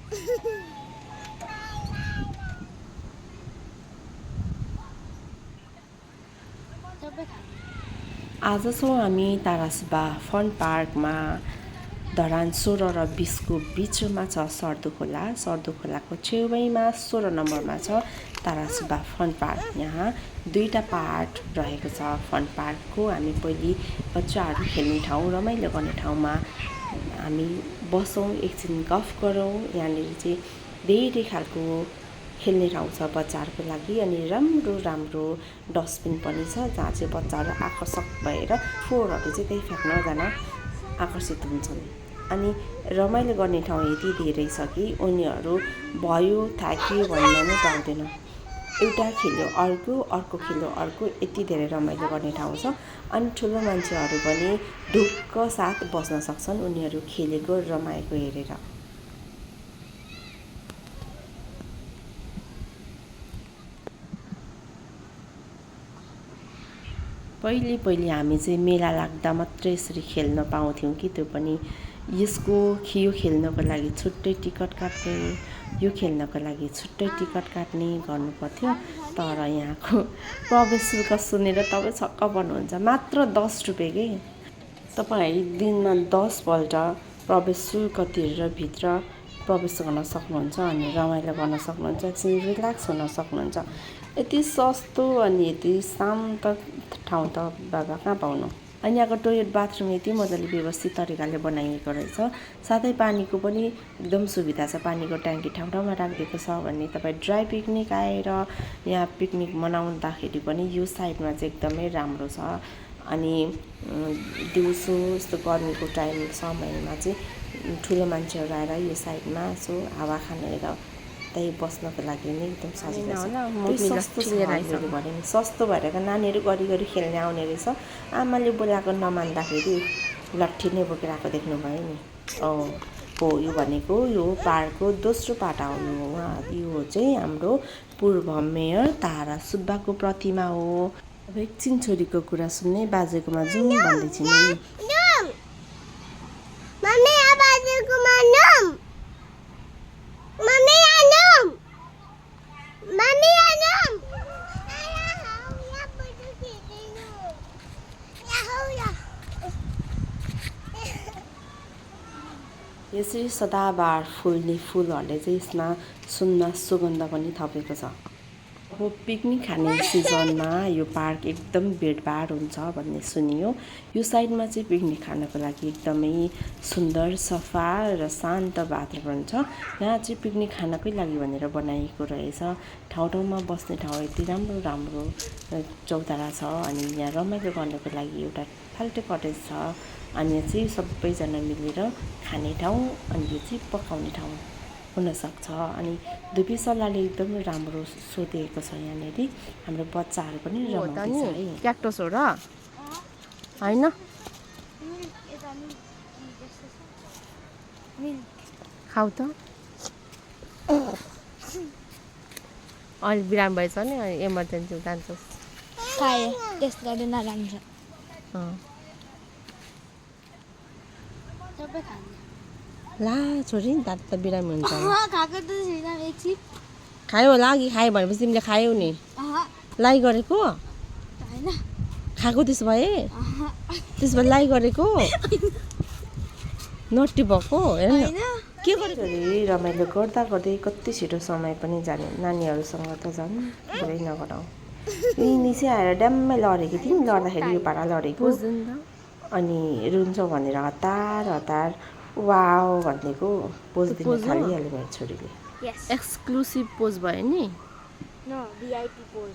आज छौँ हामी तारासुब्बा फन पार्कमा। धरान 16 र 20 को बिचमा छ सर्दु खोला। सर्दु खोलाको छेउमा 16 नम्बरमा छ तारासुब्बा फन पार्क। यहाँ दुईटा पार्ट रहेको छ फन पार्कको। हामी पहिले बच्चाहरू खेल्ने ठाउँ, रमाइलो गर्ने ठाउँमा हामी बसौँ, एकछिन गफ गरौँ। यहाँनिर चाहिँ धेरै खालको खेल्ने ठाउँ छ बच्चाहरूको लागि, अनि राम्रो राम्रो डस्टबिन पनि छ जहाँ चाहिँ बच्चाहरू आकर्षक भएर फोहोरहरू चाहिँ त्यही फ्याँक्न जान आकर्षित हुन्छन्। अनि रमाइलो गर्ने ठाउँ यति धेरै छ कि उनीहरू भयो थाक्यो भन्न नै पाउँदैन। एउटा खेल्यो अर्को, अर्को खेल्यो अर्को, यति धेरै रमाइलो गर्ने ठाउँ छ। अनि ठुलो मान्छेहरू पनि ढुक्क साथ बस्न सक्छन् उनीहरू खेलेको रमाएको हेरेर। पहिले हामी चाहिँ मेला लाग्दा मात्रै यसरी खेल्न पाउँथ्यौँ कि, त्यो पनि यो खेल्नको लागि छुट्टै टिकट काट्ने, यो खेल्नको लागि छुट्टै टिकट काट्ने गर्नु पर्थ्यो। तर यहाँको प्रवेश शुल्क सुनेर तपाईँ छक्क पर्नुहुन्छ। मात्र 10 रुपियाँ के। तपाईँ दिनमा 10 पल्ट प्रवेश शुल्क तिरेर भित्र प्रवेश गर्न सक्नुहुन्छ अनि रमाइलो गर्न सक्नुहुन्छ, एकछिन रिल्याक्स हुन सक्नुहुन्छ। यति सस्तो अनि यति शान्त ठाउँ त बाबा कहाँ पाउनु। अनि यहाँको टोयलेट बाथरुम यति मजाले व्यवस्थित तरिकाले बनाइएको रहेछ। साथै पानीको पनि एकदम सुविधा छ। पानीको ट्याङ्की ठाउँ ठाउँमा राखिदिएको छ भने तपाईँ ड्राई पिकनिक आएर यहाँ पिकनिक मनाउँदाखेरि पनि यो साइडमा चाहिँ एकदमै राम्रो छ। अनि दिउँसो यस्तो गर्मीको समयमा चाहिँ ठुलो मान्छेहरू आएर यो साइडमा यसो हावा खानेर त्यही बस्नको लागि नै एकदम सजिलो छ। सस्तो भएर नानीहरू गरी खेल्ने आउने रहेछ। आमाले बोलाएको नमान्दाखेरि लट्ठी नै बोकेर आएको देख्नुभयो नि। हो यो भनेको यो पार्कको दोस्रो पाटा हो। यो चाहिँ हाम्रो पूर्व मेयर तारासुब्बाको प्रतिमा हो। अब एकछिन छोरीको कुरा सुन्ने, बाजेकोमा जाउँ भन्दैछु नि। यसरी सदाबहार फुल्ने फुलहरूले चाहिँ यसमा सुगन्ध पनि थपेको छ। अब पिकनिक खाने सिजनमा यो पार्क एकदम भिडभाड हुन्छ भन्ने सुनियो। यो साइडमा चाहिँ पिकनिक खानको लागि एकदमै सुन्दर, सफा र शान्त वातावरण छ। यहाँ चाहिँ पिकनिक खानकै लागि भनेर बनाइएको रहेछ। ठाउँ ठाउँमा बस्ने ठाउँ यति राम्रो राम्रो चौतारा छ। अनि यहाँ रमाइलो गर्नको लागि एउटा फाल्टो कटेज छ। अनि यहाँ चाहिँ सबैजना मिलेर खाने ठाउँ, अनि यो चाहिँ पकाउने ठाउँ हुनसक्छ। अनि धुपी सल्लाहले एकदमै राम्रो सोधेको छ। यहाँनिर हाम्रो बच्चाहरू पनि रमाउँदैछ है। क्याक्टस हो र होइन? खाऊ त। अहिले बिरामी भएछ नि, इमर्जेन्सी जान्छस्। खाए टेस्ट गर्दै नराम्रो। ला छोरी दाँत त बिरामी हुन्छ। खाएको त छैन एकछिन। खायो होला, अघि खायो भनेपछि तिमीले खायौ नि। लाइ गरेको होइन खाएको त्यसो भए? त्यसो भए लाइ गरेको नटी भएको हेर्न के गरेको। रमाइलो गर्दा गर्दै कति छिटो समय पनि जाने। नानीहरूसँग त झन् पुरै नगराऊ। यिनी चाहिँ आएर ड्याम्मै लडेको थियौँ। लड्दाखेरि यो पारा लडेको अनि रुन्छौ भनेर हतार वाउ भनिदिएको पोज दिन थालिहाल्यो मेरो छोरीले। एक्सक्लुसिभ पोज भयो नि। No VIP pose.